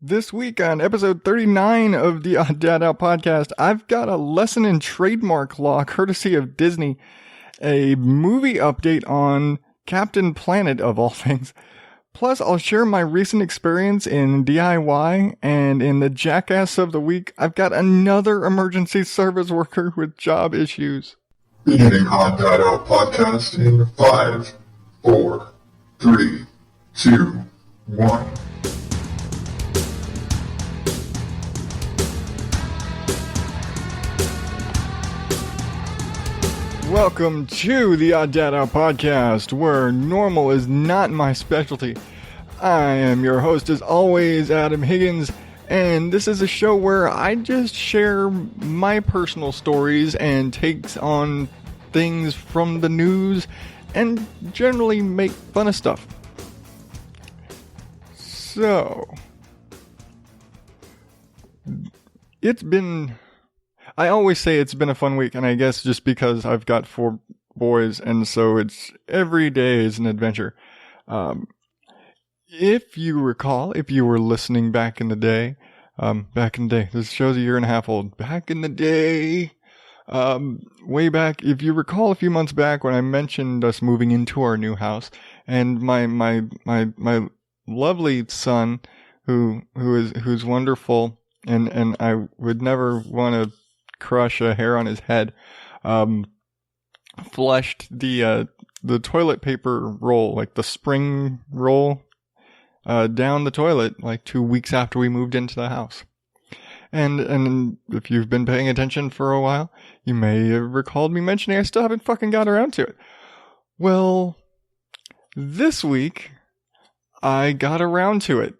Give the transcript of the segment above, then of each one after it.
This week on episode 39 of the ODO podcast, I've got a lesson in trademark law courtesy of Disney, a movie update on Captain Planet of all things. Plus, I'll share my recent experience in DIY, and in the Jackass of the week, I've got another emergency service worker with job issues. Beginning ODO podcast in 5, 4, 3, 2, 1. Welcome to the ODO podcast, where normal is not my specialty. I am your host, as always, Adam Higgins, and this is a show where I just share my personal stories and takes on things from the news and generally make fun of stuff. So, I always say it's been a fun week, and I guess just because I've got 4 boys, and so it's every day is an adventure. If you recall, if you were listening back in the day, this show's a year and a half old, back in the day, way back, if you recall a few months back when I mentioned us moving into our new house, and my lovely son, who's wonderful, and I would never want to crush a hair on his head, flushed the toilet paper roll, like the spring roll, down the toilet like 2 weeks after we moved into the house. And if you've been paying attention for a while, you may have recalled me mentioning I still haven't fucking got around to it. Well, this week, I got around to it.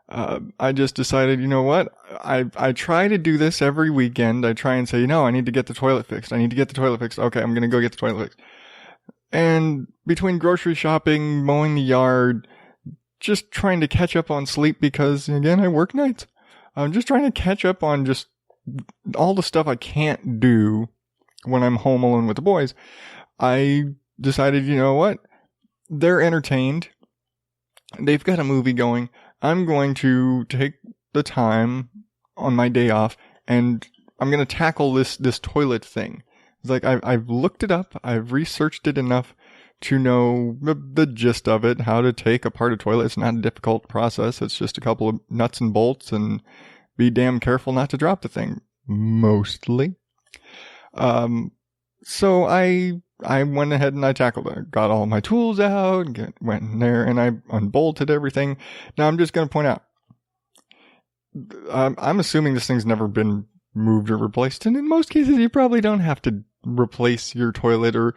I just decided, you know what? I try to do this every weekend. I try and say, I need to get the toilet fixed. Okay, I'm going to go get the toilet fixed. And between grocery shopping, mowing the yard, just trying to catch up on sleep because, again, I work nights. I'm just trying to catch up on just all the stuff I can't do when I'm home alone with the boys. I decided, you know what? They're entertained. They've got a movie going. I'm going to take the time on my day off, and I'm going to tackle this toilet thing. It's like I've looked it up. I've researched it enough to know the gist of it, how to take apart a toilet. It's not a difficult process. It's just a couple of nuts and bolts, and be damn careful not to drop the thing, mostly. So I went ahead and I tackled it. Got all my tools out, went in there, and I unbolted everything. Now, I'm just going to point out, I'm assuming this thing's never been moved or replaced, and in most cases, you probably don't have to replace your toilet or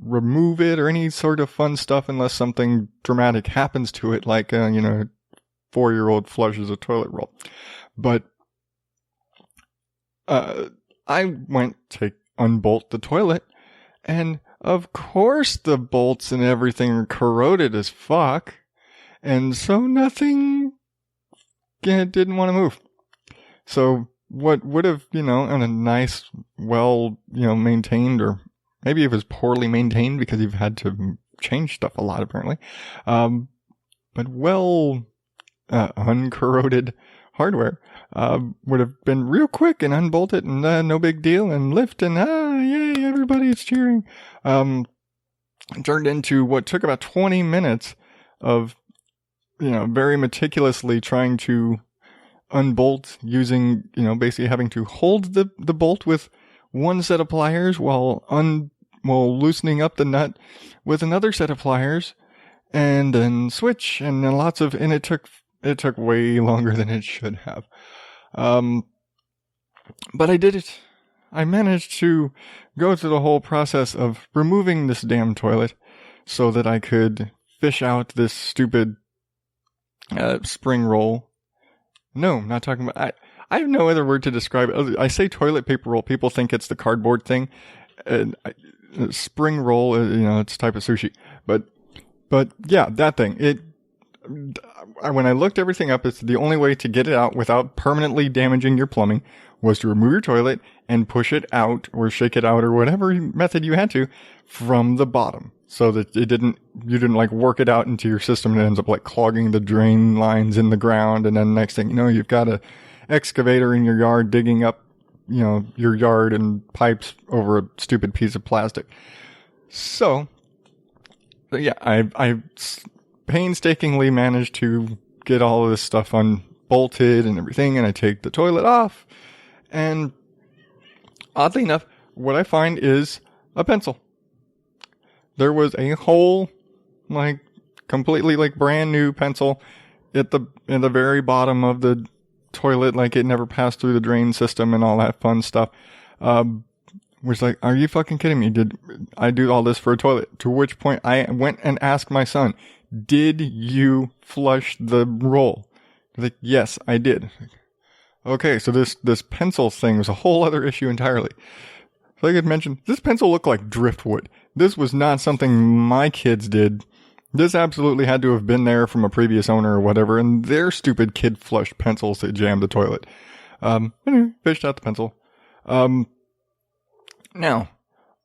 remove it or any sort of fun stuff unless something dramatic happens to it, like, a 4-year-old flushes a toilet roll. But I went to unbolt the toilet, and of course the bolts and everything are corroded as fuck, and so nothing didn't want to move. So what would have, in a nice, well, maintained, or maybe it was poorly maintained because you've had to change stuff a lot apparently, but well, uncorroded hardware would have been real quick and unbolt it and no big deal and lift and yay, everybody is cheering. It turned into what took about 20 minutes of very meticulously trying to unbolt using basically having to hold the bolt with one set of pliers while loosening up the nut with another set of pliers, and then switch, and then it took way longer than it should have. But I did it. I managed to go through the whole process of removing this damn toilet so that I could fish out this stupid spring roll. No, not talking about... I have no other word to describe it. I say toilet paper roll. People think it's the cardboard thing. Spring roll, it's a type of sushi. But yeah, that thing. When I looked everything up, it's the only way to get it out without permanently damaging your plumbing was to remove your toilet and push it out or shake it out or whatever method you had to from the bottom. so that you didn't like work it out into your system and it ends up like clogging the drain lines in the ground. And then next thing you know, you've got a excavator in your yard digging up, your yard and pipes over a stupid piece of plastic. So yeah, I painstakingly managed to get all of this stuff unbolted and everything. And I take the toilet off, and oddly enough, what I find is a pencil. There was a whole, like, completely, like, brand new pencil in the very bottom of the toilet, like it never passed through the drain system and all that fun stuff. Was like, are you fucking kidding me? Did I do all this for a toilet? To which point I went and asked my son, did you flush the roll? He's like, yes, I did. Okay, so this pencil thing was a whole other issue entirely. Like I had mentioned, this pencil looked like driftwood. This was not something my kids did. This absolutely had to have been there from a previous owner or whatever, and their stupid kid flushed pencils that jammed the toilet. Anyway, fished out the pencil. Now,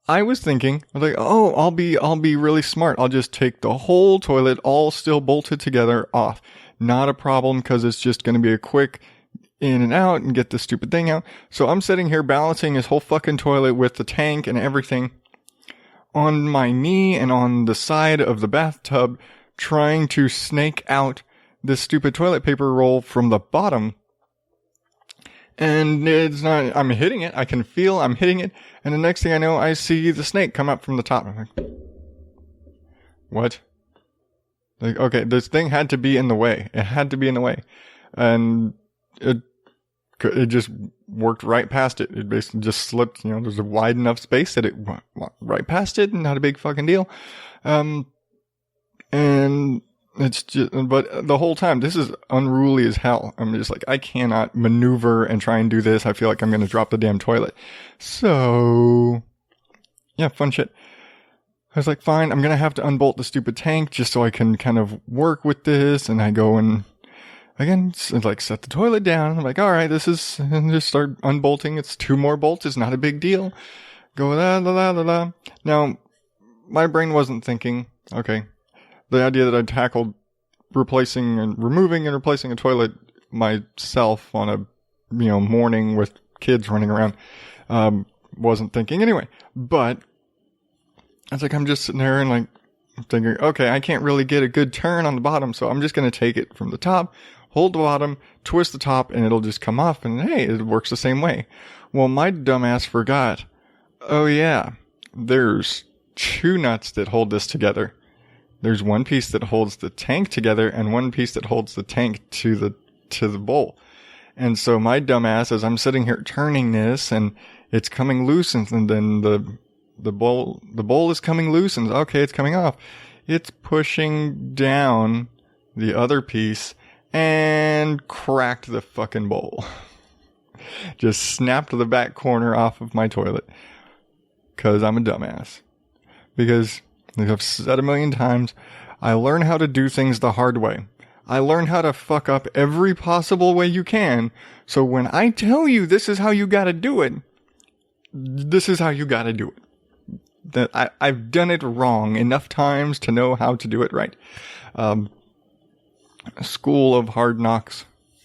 I was thinking, oh, I'll be really smart. I'll just take the whole toilet, all still bolted together, off. Not a problem, because it's just going to be a quick in and out and get this stupid thing out. So I'm sitting here balancing this whole fucking toilet with the tank and everything on my knee and on the side of the bathtub, trying to snake out this stupid toilet paper roll from the bottom. And it's not, I'm hitting it. I can feel I'm hitting it. And the next thing I know, I see the snake come up from the top. I'm like, what? Like, okay, this thing had to be in the way. It had to be in the way. And it just worked right past it. It basically just slipped, there's a wide enough space that it went right past it, and not a big fucking deal. And it's just, but the whole time, this is unruly as hell. I'm just like, I cannot maneuver and try and do this. I feel like I'm going to drop the damn toilet. So, yeah, fun shit. I was like, fine, I'm going to have to unbolt the stupid tank just so I can kind of work with this. And I go and, again, like, set the toilet down. I'm like, all right, and just start unbolting. It's 2 more bolts. It's not a big deal. Go la. Now, my brain wasn't thinking, okay, the idea that I tackled removing and replacing a toilet myself on a, morning with kids running around, wasn't thinking anyway. But I was like, I'm just sitting there and like thinking, okay, I can't really get a good turn on the bottom, so I'm just going to take it from the top, hold the bottom, twist the top, and it'll just come off, and hey, it works the same way. Well, my dumbass forgot, oh yeah, there's 2 nuts that hold this together. There's one piece that holds the tank together and one piece that holds the tank to the bowl. And so my dumbass, as I'm sitting here turning this and it's coming loose, and then the bowl is coming loose, and okay, it's coming off. It's pushing down the other piece and cracked the fucking bowl. Just snapped the back corner off of my toilet. 'Cause I'm a dumbass. Because, like I've said a million times, I learn how to do things the hard way. I learn how to fuck up every possible way you can. So when I tell you this is how you gotta do it, this is how you gotta do it. That I've done it wrong enough times to know how to do it right. School of hard knocks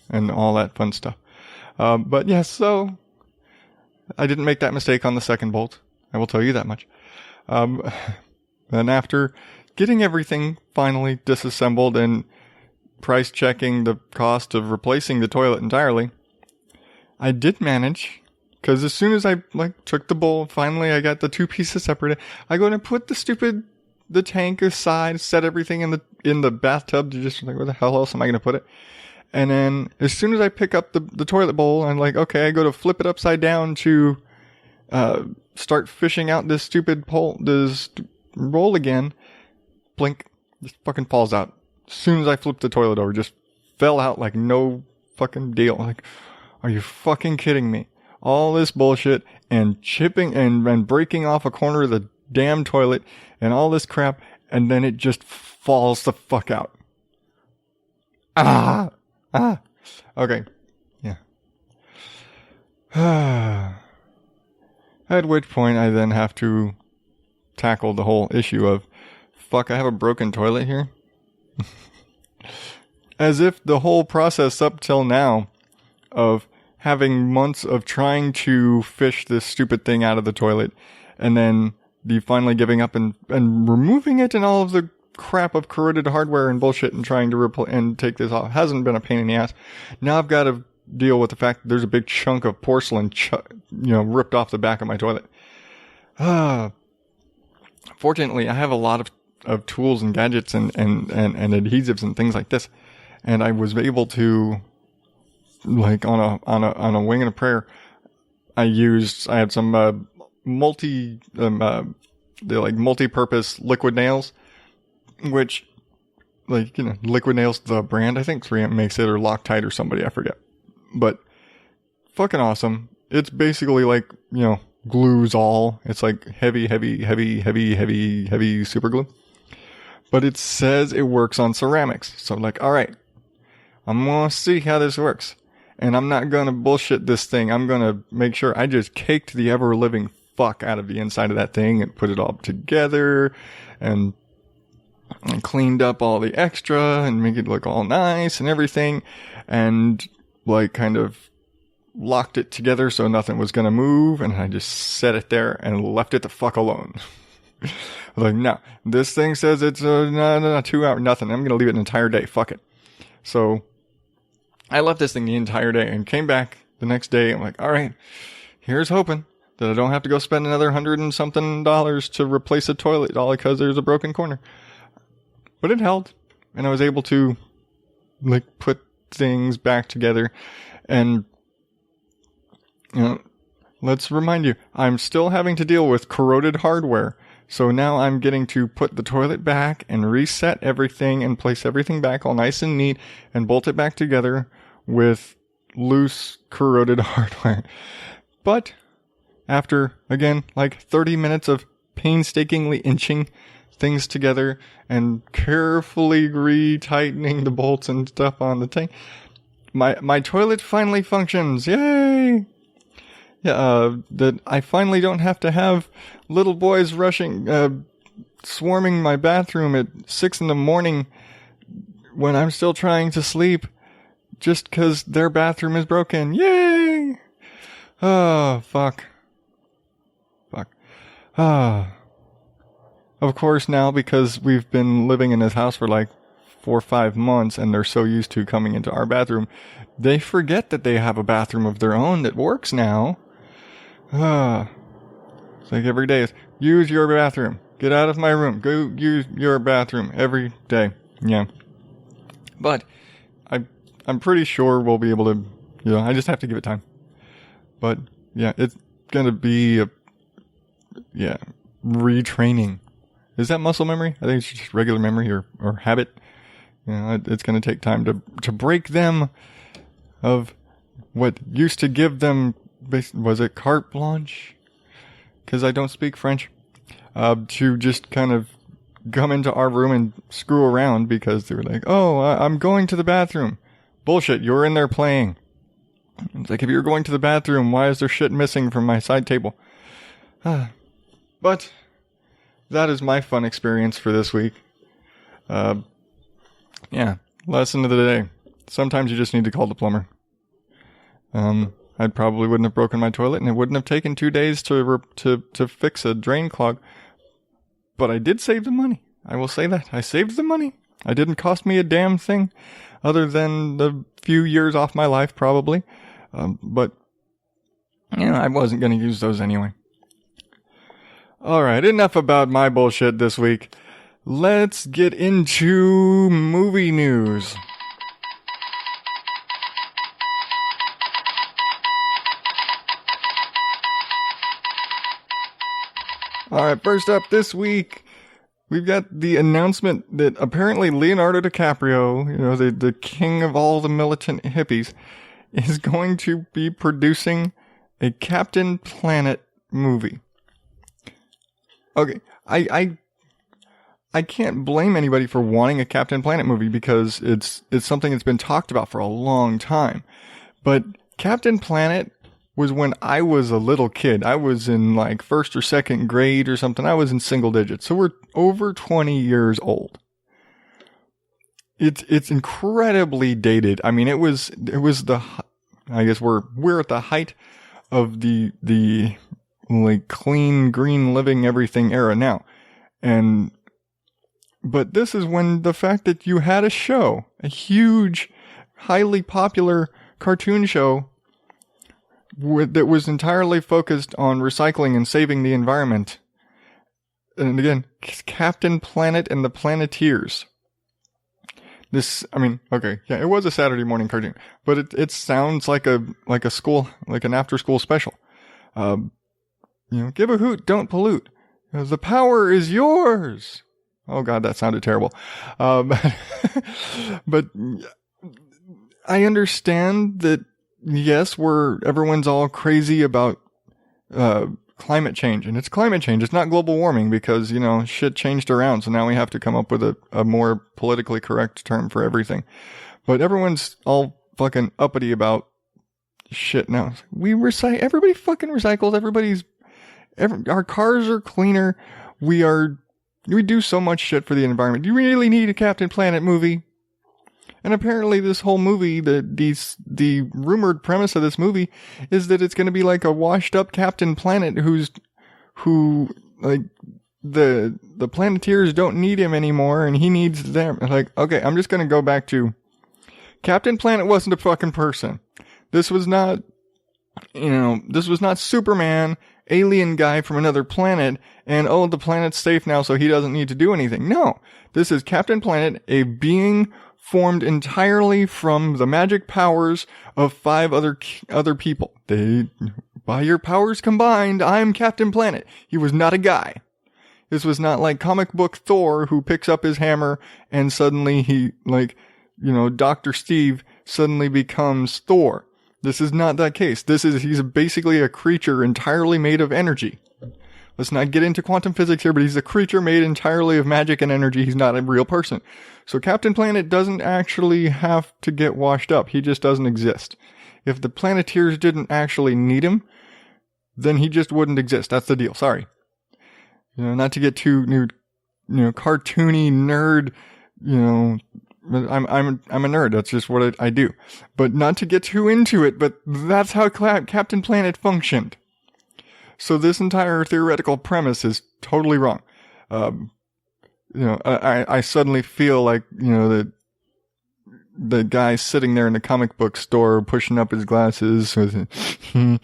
and all that fun stuff. But yes, so I didn't make that mistake on the second bolt. I will tell you that much. Then after getting everything finally disassembled and price checking the cost of replacing the toilet entirely, I did manage, because as soon as I took the bowl, finally I got the 2 pieces separated. I go and put the tank aside, set everything in the bathtub to just where the hell else am I going to put it? And then as soon as I pick up the toilet bowl, I'm like, okay, I go to flip it upside down to start fishing out this stupid this roll again. Blink, just fucking falls out. As soon as I flipped the toilet over, just fell out like no fucking deal. Like, are you fucking kidding me? All this bullshit and chipping and breaking off a corner of the damn toilet and all this crap, and then it just falls the fuck out. Okay. Yeah. At which point I then have to tackle the whole issue of, fuck, I have a broken toilet here? As if the whole process up till now of having months of trying to fish this stupid thing out of the toilet and then the finally giving up and removing it and all of the crap of corroded hardware and bullshit and trying to and take this off hasn't been a pain in the ass. Now I've got to deal with the fact that there's a big chunk of porcelain, ripped off the back of my toilet. Fortunately, I have a lot of tools and gadgets and adhesives and things like this. And I was able to, like, on a wing and a prayer, I had some, multi-purpose liquid nails, which, Liquid Nails, the brand, I think 3M makes it, or Loctite or somebody, I forget. But fucking awesome. It's basically like, glues all. It's like heavy super glue. But it says it works on ceramics. So I'm like, all right, I'm going to see how this works. And I'm not going to bullshit this thing. I'm going to make sure I just caked the ever-living fuck out of the inside of that thing and put it all together and cleaned up all the extra and make it look all nice and everything. And kind of locked it together so nothing was going to move. And I just set it there and left it the fuck alone. No, this thing says it's no, 2 hours, nothing. I'm going to leave it an entire day. Fuck it. So I left this thing the entire day and came back the next day. I'm like, all right, here's hoping that I don't have to go spend another $100 and something to replace a toilet all because there's a broken corner. But it held, and I was able to put things back together. And let's remind you, I'm still having to deal with corroded hardware. So now I'm getting to put the toilet back and reset everything and place everything back all nice and neat and bolt it back together with loose corroded hardware. But after, again, 30 minutes of painstakingly inching things together and carefully retightening the bolts and stuff on the tank, my toilet finally functions. Yay! Yeah, that I finally don't have to have little boys swarming my bathroom at 6 a.m. when I'm still trying to sleep just because their bathroom is broken. Yay! Oh, fuck. Of course now, because we've been living in this house for 4 or 5 months and they're so used to coming into our bathroom, they forget that they have a bathroom of their own that works now. It's every day is, use your bathroom. Get out of my room. Go use your bathroom every day. Yeah. But I'm pretty sure we'll be able to, I just have to give it time. But yeah, it's going to be retraining. Is that muscle memory? I think it's just regular memory or habit. It's going to take time to break them of what used to give them, was it carte blanche? Because I don't speak French. To just kind of come into our room and screw around because they were like, oh, I'm going to the bathroom. Bullshit, you were in there playing. It's if you're going to the bathroom, why is there shit missing from my side table? But that is my fun experience for this week. Lesson of the day. Sometimes you just need to call the plumber. I probably wouldn't have broken my toilet, and it wouldn't have taken 2 days to fix a drain clog. But I did save the money. I will say that. I saved the money. It didn't cost me a damn thing, other than the few years off my life, probably. But I wasn't going to use those anyway. Alright, enough about my bullshit this week. Let's get into movie news. Alright, first up this week, we've got the announcement that apparently Leonardo DiCaprio, the king of all the militant hippies, is going to be producing a Captain Planet movie. Okay, I can't blame anybody for wanting a Captain Planet movie because it's something that's been talked about for a long time. But Captain Planet was when I was a little kid. I was in like first or second grade or something. I was in single digits. So we're over 20 years old. It's incredibly dated. I mean, it was I guess we're at the height of the like clean, green living everything era now. But this is when the fact that you had a huge, highly popular cartoon show that was entirely focused on recycling and saving the environment. And again, Captain Planet and the Planeteers. It was a Saturday morning cartoon, but it sounds like an after school special. Give a hoot, don't pollute. The power is yours. Oh God, that sounded terrible. But I understand that, yes, everyone's all crazy about, climate change, and it's climate change. It's not global warming because, shit changed around. So now we have to come up with a more politically correct term for everything. But everyone's all fucking uppity about shit now. Everybody fucking recycles. Our cars are cleaner. We do so much shit for the environment. Do you really need a Captain Planet movie? And apparently this whole movie, the rumored premise of this movie is that it's going to be like a washed up Captain Planet who the Planeteers don't need him anymore and he needs them. Like, okay, I'm just going to go back to Captain Planet wasn't a fucking person. This was not Superman, alien guy from another planet, and the planet's safe now so he doesn't need to do anything. No, this is Captain Planet, a being formed entirely from the magic powers of 5 other people. By your powers combined, I'm Captain Planet. He was not a guy. This was not like comic book Thor who picks up his hammer and suddenly Dr. Steve suddenly becomes Thor. This is not that case. He's basically a creature entirely made of energy. Let's not get into quantum physics here, but he's a creature made entirely of magic and energy. He's not a real person. So Captain Planet doesn't actually have to get washed up. He just doesn't exist. If the Planeteers didn't actually need him, then he just wouldn't exist. That's the deal. Sorry. Not to get too cartoony nerd, I'm a nerd. That's just what I do. But not to get too into it, but that's how Captain Planet functioned. So this entire theoretical premise is totally wrong. I suddenly feel like, the guy sitting there in the comic book store pushing up his glasses with, I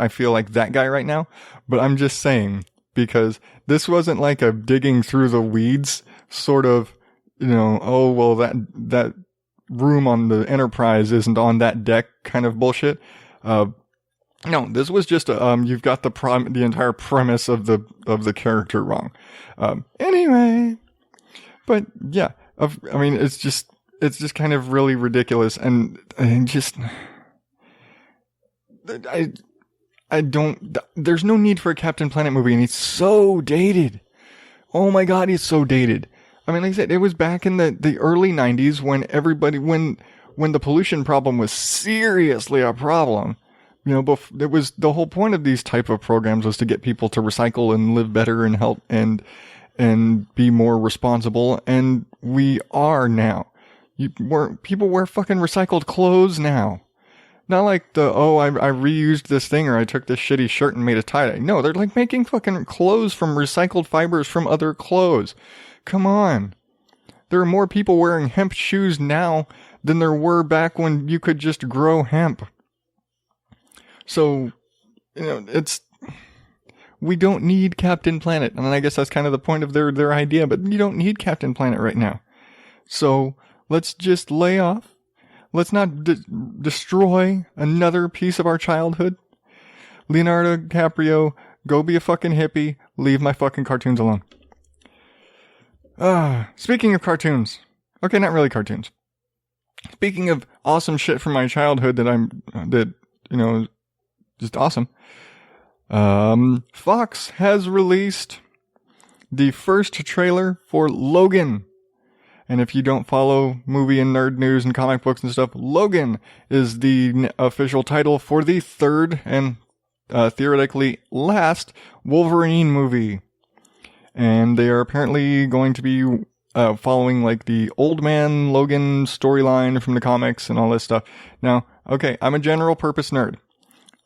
feel like that guy right now, but I'm just saying, because this wasn't like a digging through the weeds sort of, that room on the Enterprise isn't on that deck kind of bullshit. No, this was just you've got the entire premise of the character wrong. Anyway, but yeah, it's just kind of really ridiculous, and just I don't. There's no need for a Captain Planet movie, and it's so dated. Oh my God, it's so dated. I mean, like I said, it was back in the early 90s when when the pollution problem was seriously a problem. It was the whole point of these type of programs was to get people to recycle and live better and help and be more responsible. And we are now. People wear fucking recycled clothes now. Not like I reused this thing or I took this shitty shirt and made a tie-dye. No, they're like making fucking clothes from recycled fibers from other clothes. Come on. There are more people wearing hemp shoes now than there were back when you could just grow hemp. So, we don't need Captain Planet. And I guess that's kind of the point of their idea, but you don't need Captain Planet right now. So, let's just lay off. Let's not destroy another piece of our childhood. Leonardo DiCaprio, go be a fucking hippie. Leave my fucking cartoons alone. Speaking of cartoons. Okay, not really cartoons. Speaking of awesome shit from my childhood just awesome. Fox has released the first trailer for Logan. And if you don't follow movie and nerd news and comic books and stuff, Logan is the official title for the third and theoretically last Wolverine movie. And they are apparently going to be following like the old man Logan storyline from the comics and all this stuff. Now, okay, I'm a general purpose nerd.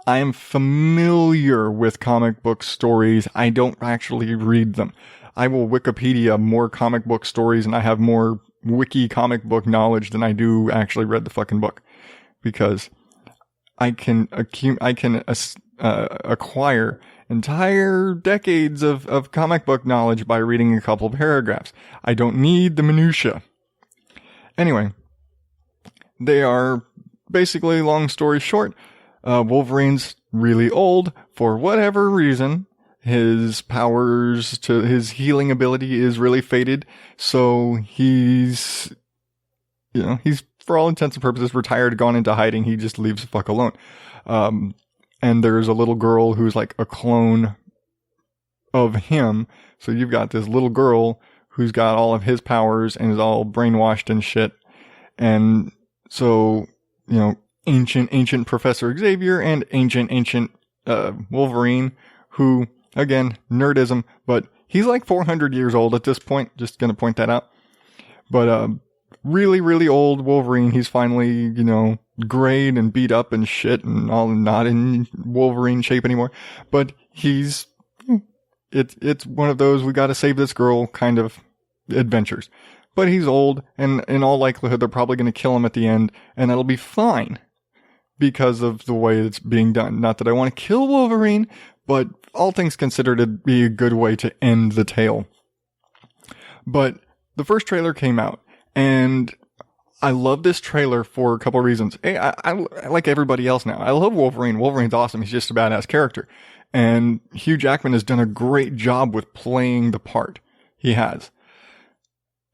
I am familiar with comic book stories. I don't actually read them. I will Wikipedia more comic book stories, and I have more wiki comic book knowledge than I do actually read the fucking book, because I can acquire entire decades of comic book knowledge by reading a couple paragraphs. I don't need the minutia. Anyway, they are basically, long story short, Wolverine's really old for whatever reason. His powers to his healing ability is really faded. So he's for all intents and purposes retired, gone into hiding. He just leaves the fuck alone. And there's a little girl who's like a clone of him. So you've got this little girl who's got all of his powers and is all brainwashed and shit. And so, ancient Professor Xavier and ancient Wolverine, who, again, nerdism, but he's like 400 years old at this point. Just gonna point that out. But really, really old Wolverine. He's finally, grayed and beat up and shit and all, not in Wolverine shape anymore. But it's one of those we gotta save this girl kind of adventures. But he's old, and in all likelihood, they're probably gonna kill him at the end, and that'll be fine because of the way it's being done. Not that I want to kill Wolverine, but all things considered, it'd be a good way to end the tale. But the first trailer came out, and I love this trailer for a couple of reasons. Hey, I like everybody else now. I love Wolverine. Wolverine's awesome. He's just a badass character. And Hugh Jackman has done a great job with playing the part. He has.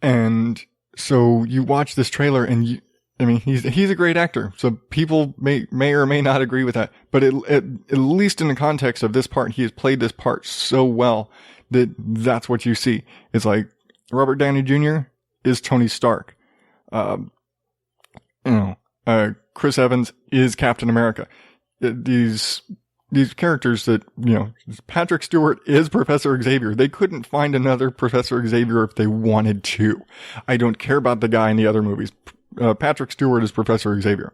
And so you watch this trailer and he's a great actor. So people may or may not agree with that. But at least in the context of this part, he has played this part so well that that's what you see. It's like Robert Downey Jr. is Tony Stark. Chris Evans is Captain America. These characters that, Patrick Stewart is Professor Xavier. They couldn't find another Professor Xavier if they wanted to. I don't care about the guy in the other movies. Patrick Stewart is Professor Xavier.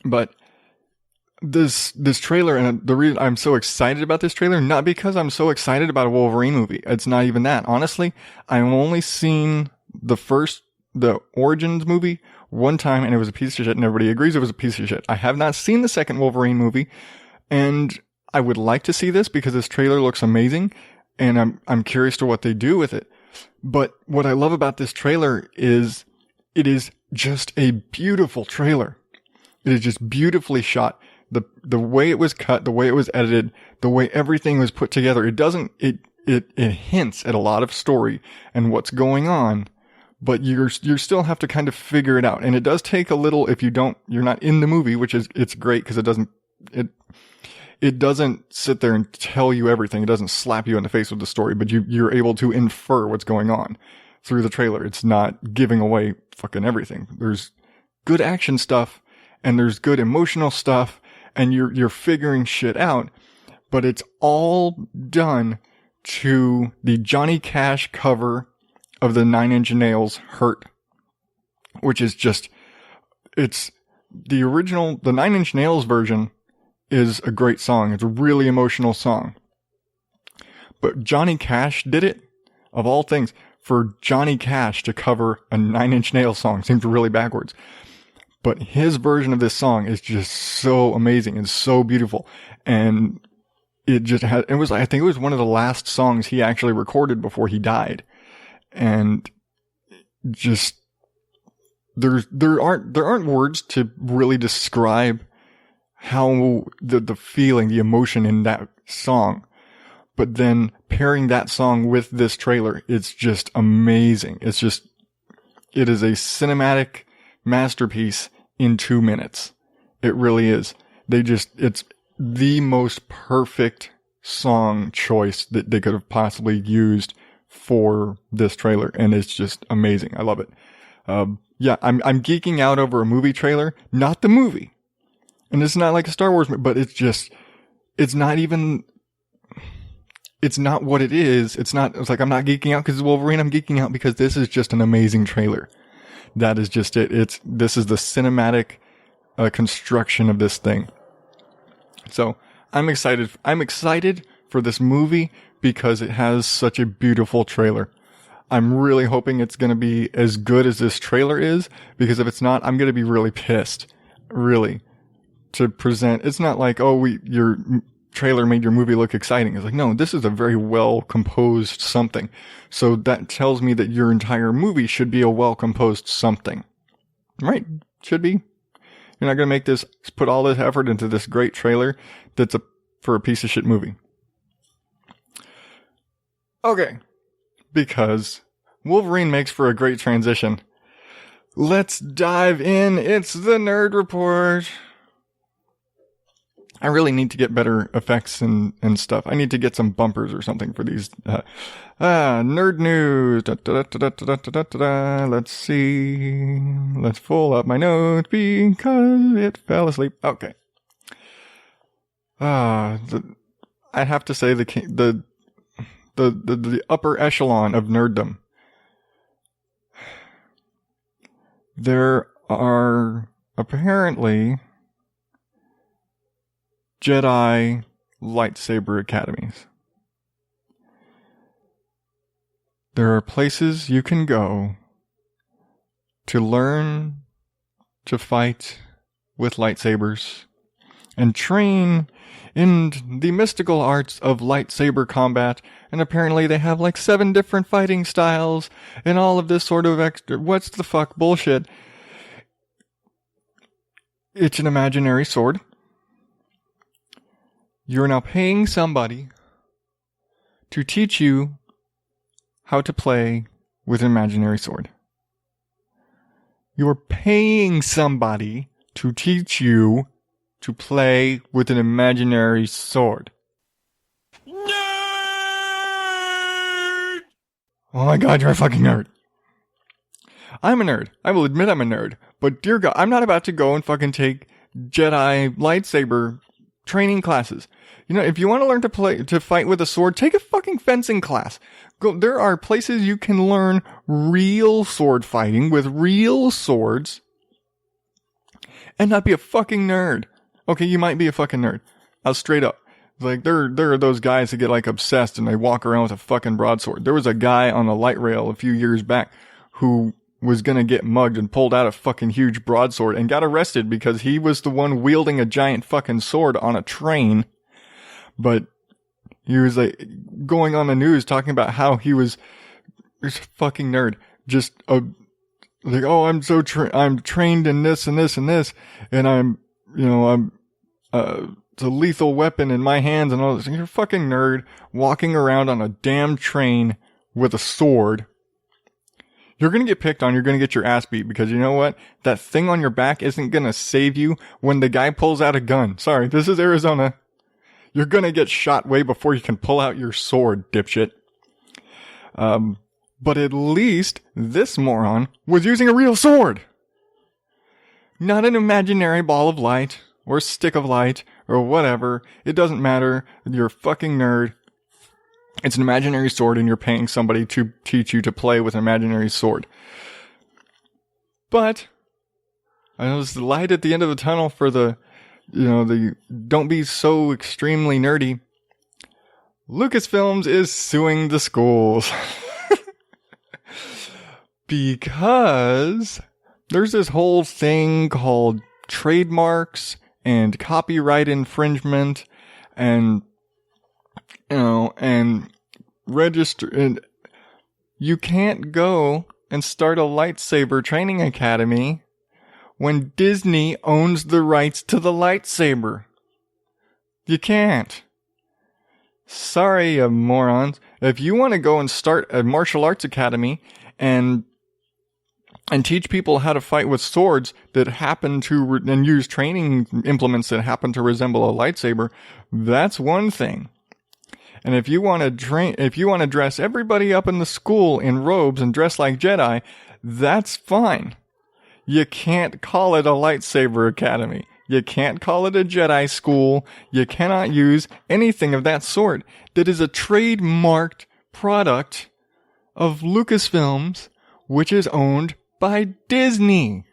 But this trailer, and the reason I'm so excited about this trailer, not because I'm so excited about a Wolverine movie. It's not even that. Honestly, I've only seen the Origins movie one time, and it was a piece of shit, and everybody agrees it was a piece of shit. I have not seen the second Wolverine movie, and I would like to see this because this trailer looks amazing, and I'm curious to what they do with it. But what I love about this trailer is it is just a beautiful trailer. It is just beautifully shot. The way it was cut, the way it was edited, the way everything was put together, it hints at a lot of story and what's going on, but you still have to kind of figure it out. And it does take a little, if you're not in the movie, which is, it's great because it doesn't sit there and tell you everything. It doesn't slap you in the face with the story, but you're able to infer what's going on through the trailer. It's not giving away fucking everything. There's good action stuff and there's good emotional stuff and you're figuring shit out, but it's all done to the Johnny Cash cover of the Nine Inch Nails Hurt, which is just, it's the original, the Nine Inch Nails version is a great song. It's a really emotional song. But Johnny Cash did it, of all things, for Johnny Cash to cover a Nine Inch Nails song seems really backwards. But his version of this song is just so amazing and so beautiful. And I think it was one of the last songs he actually recorded before he died. And just, there aren't words to really describe how the feeling, the emotion in that song. But then pairing that song with this trailer, it's just amazing. It is a cinematic masterpiece in 2 minutes. It really is. It's the most perfect song choice that they could have possibly used for this trailer, and it's just amazing. I love it. Yeah, I'm geeking out over a movie trailer, not the movie. And it's not like a Star Wars movie, but it's not what it is. It's like I'm not geeking out because it's Wolverine. I'm geeking out because this is just an amazing trailer. That is just it. This is the cinematic construction of this thing. So I'm excited. I'm excited for this movie because it has such a beautiful trailer. I'm really hoping it's going to be as good as this trailer is, because if it's not, I'm going to be really pissed. Really. To present, it's not like, oh, your trailer made your movie look exciting. It's like, no, this is a very well composed something. So that tells me that your entire movie should be a well composed something. Right? Should be. You're not going to put all this effort into this great trailer that's for a piece of shit movie. Okay. Because Wolverine makes for a great transition. Let's dive in. It's the Nerd Report. I really need to get better effects and stuff. I need to get some bumpers or something for these. Nerd news. Let's see. Let's pull up my notes because it fell asleep. Okay. I have to say the upper echelon of nerddom. There are apparently Jedi lightsaber academies. There are places you can go to learn to fight with lightsabers and train in the mystical arts of lightsaber combat, and apparently they have like 7 different fighting styles and all of this sort of extra what's the fuck bullshit. It's an imaginary sword. You're now paying somebody to teach you how to play with an imaginary sword. You're paying somebody to teach you to play with an imaginary sword. Nerd! Oh my god, you're a fucking nerd. I'm a nerd. I will admit I'm a nerd. But dear god, I'm not about to go and fucking take Jedi lightsaber training classes. You know, if you want to learn to fight with a sword, take a fucking fencing class. There are places you can learn real sword fighting with real swords and not be a fucking nerd. Okay, you might be a fucking nerd. I'll straight up. Like, there are those guys that get, like, obsessed and they walk around with a fucking broadsword. There was a guy on a light rail a few years back who was gonna get mugged and pulled out a fucking huge broadsword and got arrested because he was the one wielding a giant fucking sword on a train. But he was, like, going on the news talking about how he's a fucking nerd. Just, like, oh, I'm so I'm trained in this and this and this, and I'm it's a lethal weapon in my hands and all this. You're a fucking nerd walking around on a damn train with a sword. You're gonna get picked on, you're gonna get your ass beat, because you know what? That thing on your back isn't gonna save you when the guy pulls out a gun. Sorry, this is Arizona. You're gonna get shot way before you can pull out your sword, dipshit. But at least this moron was using a real sword. Not an imaginary ball of light, or stick of light, or whatever. It doesn't matter. You're a fucking nerd. It's an imaginary sword, and you're paying somebody to teach you to play with an imaginary sword. But I know there's the light at the end of the tunnel for the don't be so extremely nerdy. Lucasfilms is suing the schools. Because there's this whole thing called trademarks and copyright infringement and register, and you can't go and start a lightsaber training academy when Disney owns the rights to the lightsaber. You can't. Sorry, you morons. If you want to go and start a martial arts academy and teach people how to fight with swords that happen to and use training implements that happen to resemble a lightsaber, that's one thing. And if you want to dress everybody up in the school in robes and dress like Jedi, that's fine. You can't call it a lightsaber academy. You can't call it a Jedi school. You cannot use anything of that sort. That is a trademarked product of Lucasfilms, which is owned by Disney.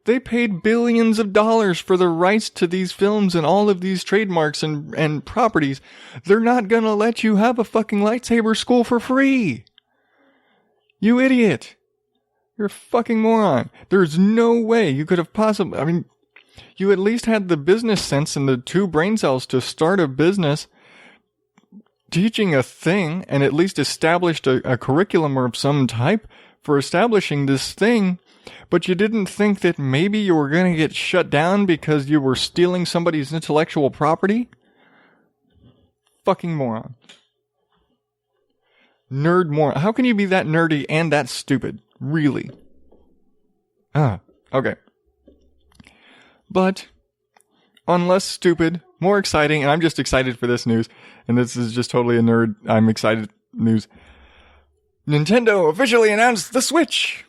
They paid billions of dollars for the rights to these films and all of these trademarks and properties. They're not gonna let you have a fucking lightsaber school for free. You idiot. You're a fucking moron. There's no way you could have possibly, I mean, you at least had the business sense and the two brain cells to start a business teaching a thing and at least established a curriculum of some type for establishing this thing, but you didn't think that maybe you were going to get shut down because you were stealing somebody's intellectual property? Fucking moron. Nerd moron. How can you be that nerdy and that stupid? Really? Okay. But, on less stupid, more exciting, and I'm just excited for this news, and this is just totally a nerd, I'm excited news. Nintendo officially announced the Switch!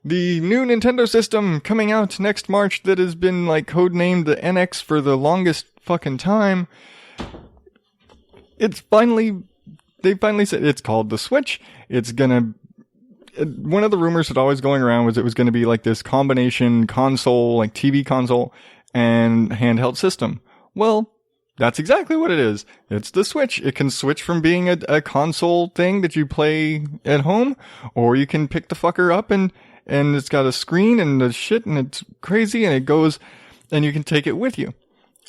The new Nintendo system coming out next March that has been like codenamed the NX for the longest fucking time. They finally said it's called the Switch. One of the rumors that always going around was it was going to be like this combination console, like TV console and handheld system. Well, that's exactly what it is. It's the Switch. It can switch from being a console thing that you play at home, or you can pick the fucker up and it's got a screen and the shit and it's crazy and it goes and you can take it with you.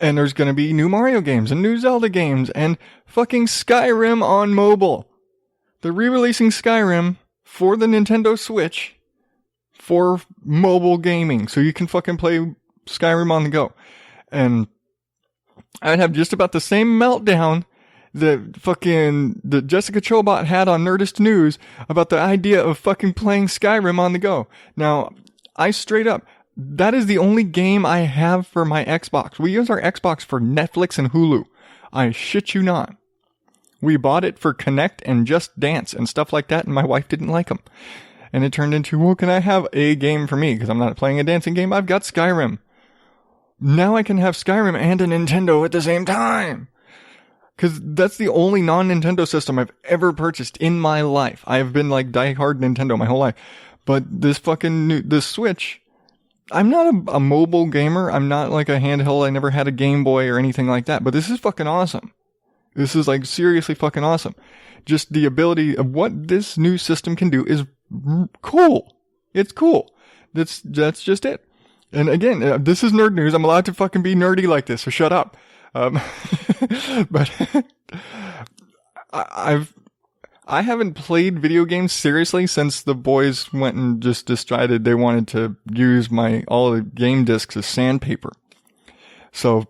And there's going to be new Mario games and new Zelda games and fucking Skyrim on mobile. They're re-releasing Skyrim for the Nintendo Switch for mobile gaming. So you can fucking play Skyrim on the go. And I'd have just about the same meltdown that Jessica Chobot had on Nerdist News about the idea of fucking playing Skyrim on the go. Now, I straight up, that is the only game I have for my Xbox. We use our Xbox for Netflix and Hulu. I shit you not. We bought it for Connect and Just Dance and stuff like that, and my wife didn't like them. And it turned into, well, can I have a game for me? Because I'm not playing a dancing game. I've got Skyrim. Now I can have Skyrim and a Nintendo at the same time. Because that's the only non-Nintendo system I've ever purchased in my life. I've been like die-hard Nintendo my whole life. But this Switch, I'm not a mobile gamer. I'm not like a handheld. I never had a Game Boy or anything like that. But this is fucking awesome. This is like seriously fucking awesome. Just the ability of what this new system can do is cool. It's cool. That's just it. And again, this is nerd news. I'm allowed to fucking be nerdy like this, so shut up. But I haven't played video games seriously since the boys went and just decided they wanted to use all the game discs as sandpaper. So,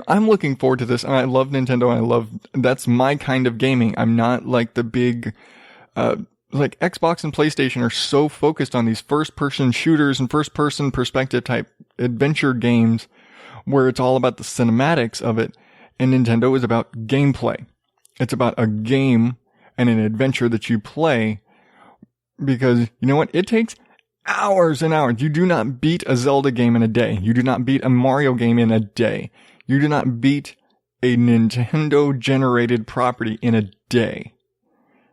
I'm looking forward to this, and I love Nintendo, and that's my kind of gaming. I'm not like the big, like Xbox and PlayStation are so focused on these first-person shooters and first-person perspective type adventure games where it's all about the cinematics of it, and Nintendo is about gameplay. It's about a game and an adventure that you play because, you know what? It takes hours and hours. You do not beat a Zelda game in a day. You do not beat a Mario game in a day. You do not beat a Nintendo-generated property in a day.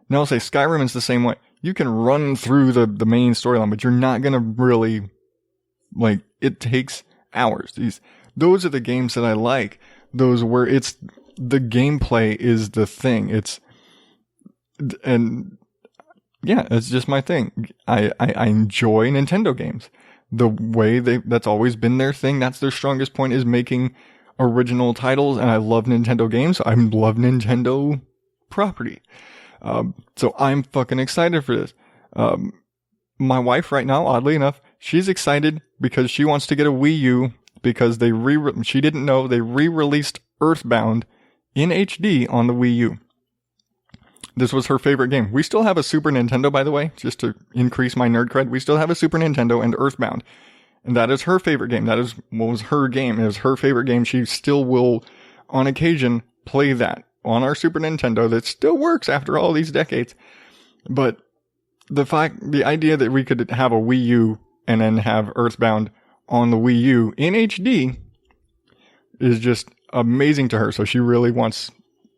Now I'll say Skyrim is the same way. You can run through the main storyline, but you're not going to really, it takes hours. Those are the games that I like. Those where it's, the gameplay is the thing. It's just my thing. I enjoy Nintendo games. The way that's always been their thing. That's their strongest point, is making original titles, and I love Nintendo games. I love Nintendo property. So I'm fucking excited for this. My wife right now, oddly enough, she's excited because she wants to get a Wii U because she didn't know they re-released Earthbound in HD on the Wii U. This was her favorite game. We still have a Super Nintendo, by the way, just to increase my nerd cred. We still have a Super Nintendo and Earthbound. And that is her favorite game. That is what was her game. It was her favorite game. She still will on occasion play that on our Super Nintendo that still works after all these decades. But the idea that we could have a Wii U and then have Earthbound on the Wii U in HD is just amazing to her. So she really wants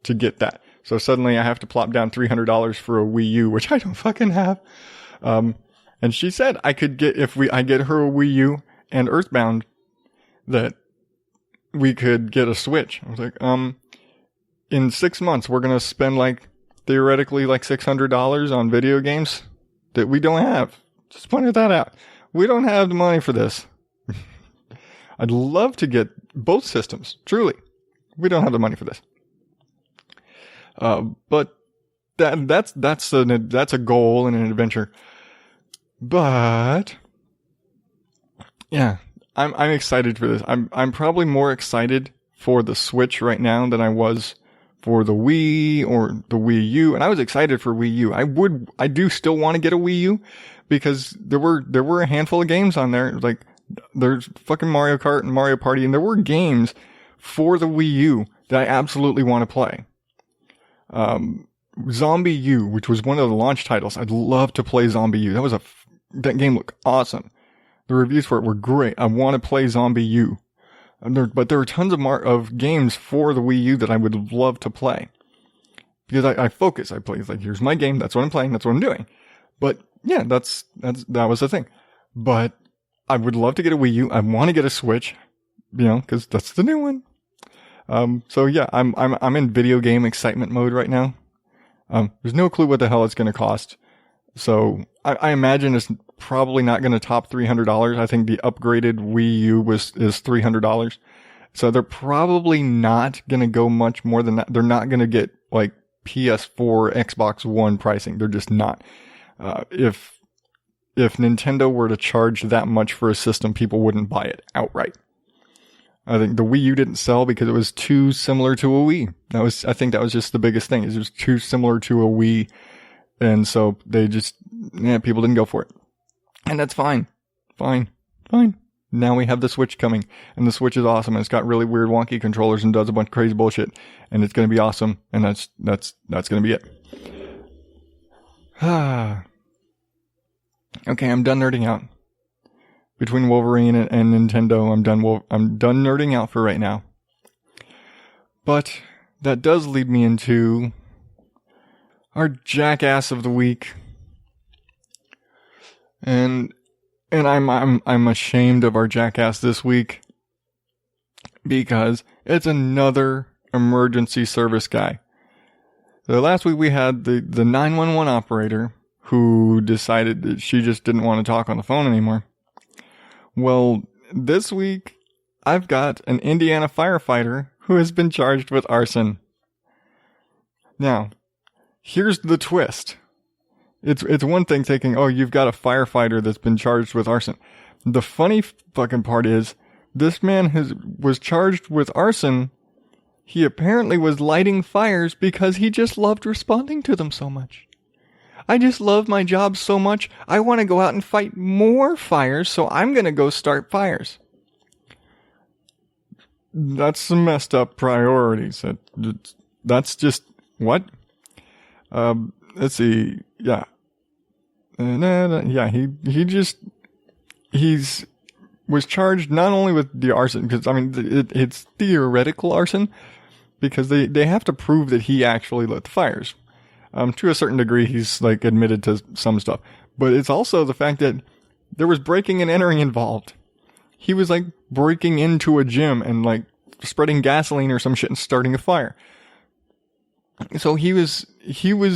to get that. So suddenly I have to plop down $300 for a Wii U, which I don't fucking have. And she said I could get, I get her a Wii U and Earthbound, that we could get a Switch. I was like, in 6 months, we're going to spend theoretically $600 on video games that we don't have. Just pointed that out. We don't have the money for this. I'd love to get both systems. Truly. We don't have the money for this. But that's a goal and an adventure. But yeah, I'm excited for this. I'm probably more excited for the Switch right now than I was for the Wii or the Wii U. And I was excited for Wii U. I do still want to get a Wii U because there were a handful of games on there. There's fucking Mario Kart and Mario Party, and there were games for the Wii U that I absolutely want to play. Zombie U, which was one of the launch titles. I'd love to play Zombie U. That game looked awesome. The reviews for it were great. I want to play Zombie U. But there are tons of games for the Wii U that I would love to play. Because I focus. I play, here's my game. That's what I'm playing. That's what I'm doing. But yeah, that was the thing. But I would love to get a Wii U. I want to get a Switch, because that's the new one. So yeah, I'm in video game excitement mode right now. There's no clue what the hell it's going to cost. So I imagine it's probably not going to top $300. I think the upgraded Wii U is $300. So they're probably not going to go much more than that. They're not going to get PS4, Xbox One pricing. They're just not. If Nintendo were to charge that much for a system, people wouldn't buy it outright. I think the Wii U didn't sell because it was too similar to a Wii. I think that was just the biggest thing. It was too similar to a Wii. And so people didn't go for it. And that's fine. Fine. Now we have the Switch coming, and the Switch is awesome. And it's got really weird wonky controllers and does a bunch of crazy bullshit, and it's going to be awesome. And that's going to be it. Okay, I'm done nerding out. Between Wolverine and Nintendo, I'm done nerding out for right now. But that does lead me into our Jackass of the week. And I'm ashamed of our Jackass this week because it's another emergency service guy. So last week we had the 911 operator who decided that she just didn't want to talk on the phone anymore. Well, this week, I've got an Indiana firefighter who has been charged with arson. Now, here's the twist. It's one thing thinking, oh, you've got a firefighter that's been charged with arson. The funny fucking part is, this man was charged with arson. He apparently was lighting fires because he just loved responding to them so much. I just love my job so much, I want to go out and fight more fires, so I'm going to go start fires. That's some messed up priorities. That's just, what? Let's see, yeah. Yeah, he's was charged not only with the arson, because, it's theoretical arson, because they have to prove that he actually lit the fires. To a certain degree, he's admitted to some stuff, but it's also the fact that there was breaking and entering involved. He was breaking into a gym and spreading gasoline or some shit and starting a fire. So he was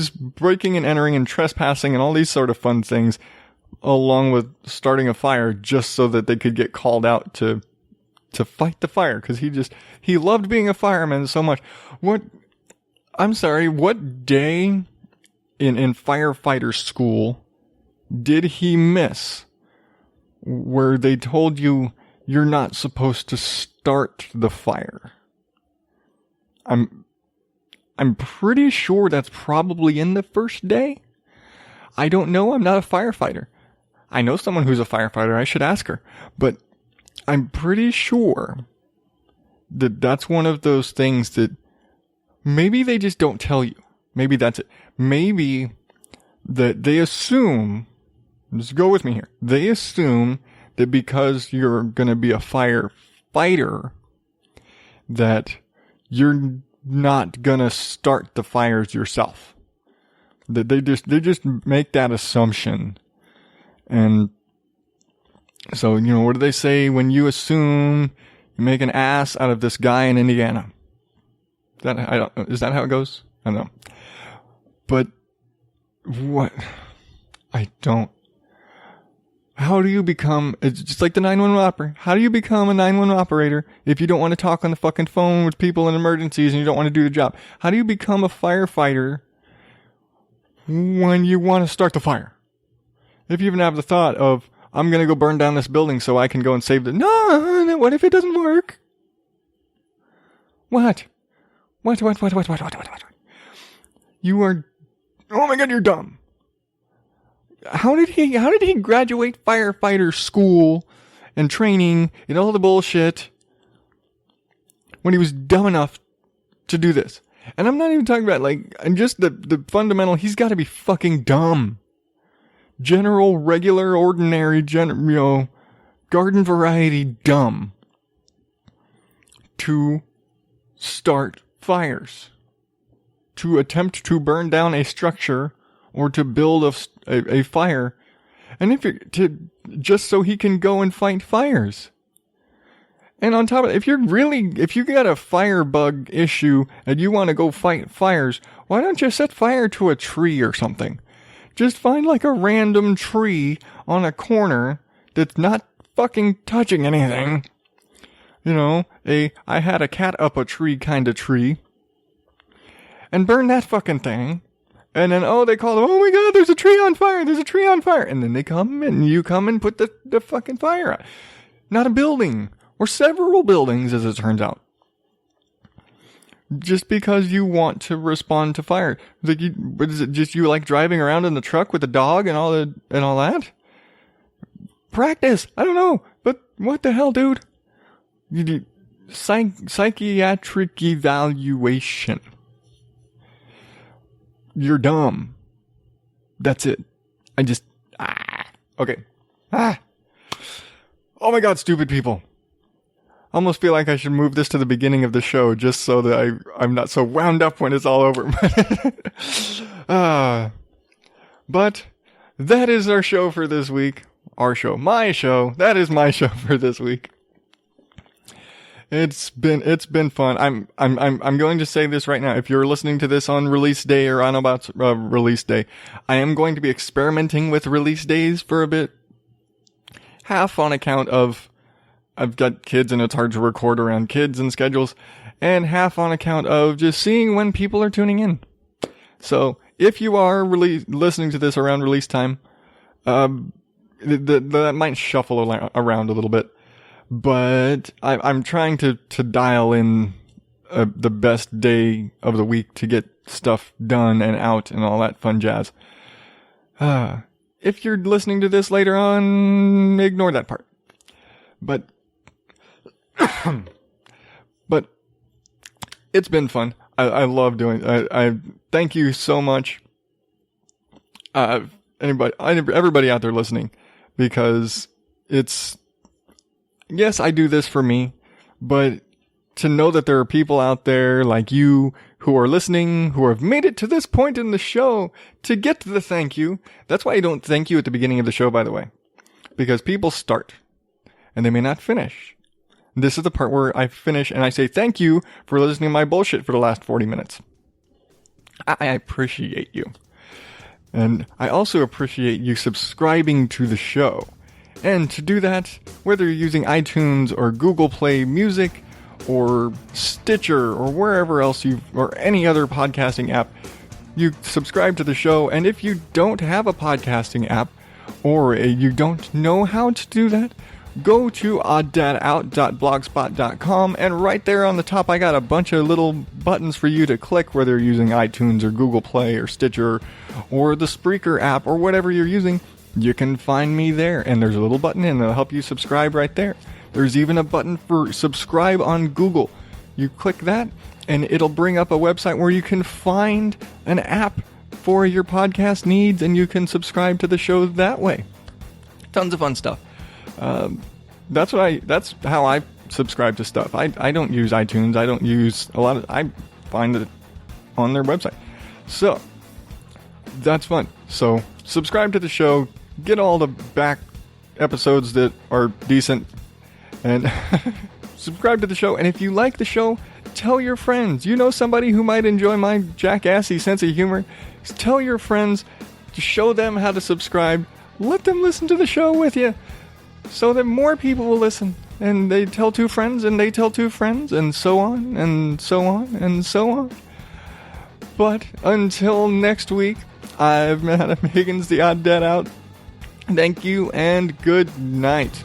breaking and entering and trespassing and all these sort of fun things, along with starting a fire just so that they could get called out to fight the fire, because he loved being a fireman so much. What day in firefighter school did he miss where they told you you're not supposed to start the fire? I'm pretty sure that's probably in the first day. I don't know. I'm not a firefighter. I know someone who's a firefighter. I should ask her. But I'm pretty sure that's one of those things that maybe they just don't tell you. Maybe that's it. Maybe that they assume, just go with me here. They assume that because you're going to be a firefighter, that you're not going to start the fires yourself. That they just make that assumption. And so, what do they say when you assume you make an ass out of this guy in Indiana? Is that how it goes? I don't know. But what? How do you become, it's just like the 911 operator. How do you become a 911 operator if you don't want to talk on the fucking phone with people in emergencies and you don't want to do the job? How do you become a firefighter when you want to start the fire? If you even have the thought of, I'm going to go burn down this building so I can go and save the... No, what if it doesn't work? What? You are... Oh my God, you're dumb. How did he graduate firefighter school and training and all the bullshit when he was dumb enough to do this? And I'm not even talking about just the fundamental, he's got to be fucking dumb. General, regular, ordinary, garden variety dumb to start fires, to attempt to burn down a structure or to build a fire, and just so he can go and fight fires. And on top of it, if you got a firebug issue and you want to go fight fires, why don't you set fire to a tree or something? Just find a random tree on a corner that's not fucking touching anything. I had a cat up a tree kind of tree. And burn that fucking thing. And then, they call them, oh my God, there's a tree on fire, there's a tree on fire. And then they come and you come and put the fucking fire out. Not a building. Or several buildings, as it turns out. Just because you want to respond to fire. Is it just you driving around in the truck with the dog and all that? Practice. I don't know. But what the hell, dude? You do psychiatric evaluation. You're dumb. That's it. Okay. Oh my God, stupid people. I almost feel like I should move this to the beginning of the show just so that I'm not so wound up when it's all over. But that is our show for this week. Our show. My show. That is my show for this week. It's been fun. I'm going to say this right now. If you're listening to this on release day or on about release day, I am going to be experimenting with release days for a bit. Half on account of I've got kids and it's hard to record around kids and schedules, and half on account of just seeing when people are tuning in. So if you are listening to this around release time, that might shuffle around a little bit. But I'm trying to dial in the best day of the week to get stuff done and out and all that fun jazz. If you're listening to this later on, ignore that part. But it's been fun. I love doing it. I thank you so much. Everybody out there listening, because yes, I do this for me, but to know that there are people out there like you who are listening, who have made it to this point in the show to get to the thank you. That's why I don't thank you at the beginning of the show, by the way, because people start and they may not finish. This is the part where I finish and I say thank you for listening to my bullshit for the last 40 minutes. I appreciate you. And I also appreciate you subscribing to the show. And to do that, whether you're using iTunes or Google Play Music or Stitcher or wherever else or any other podcasting app, you subscribe to the show. And if you don't have a podcasting app or you don't know how to do that, go to odddadout.blogspot.com, and right there on the top I got a bunch of little buttons for you to click, whether you're using iTunes or Google Play or Stitcher or the Spreaker app or whatever you're using. You can find me there, and there's a little button and it'll help you subscribe right there. There's even a button for subscribe on Google. You click that, and it'll bring up a website where you can find an app for your podcast needs, and you can subscribe to the show that way. Tons of fun stuff. That's how I subscribe to stuff. I don't use iTunes. I don't use a lot of. I find it on their website. So that's fun. So subscribe to the show. Get all the back episodes that are decent, and subscribe to the show. And if you like the show, tell your friends. You know somebody who might enjoy my jackassy sense of humor. Tell your friends to show them how to subscribe. Let them listen to the show with you so that more people will listen. And they tell two friends, and they tell two friends, and so on, and so on, and so on. But until next week, I've been Adam Higgins, the Odd Dad out. Thank you, and good night.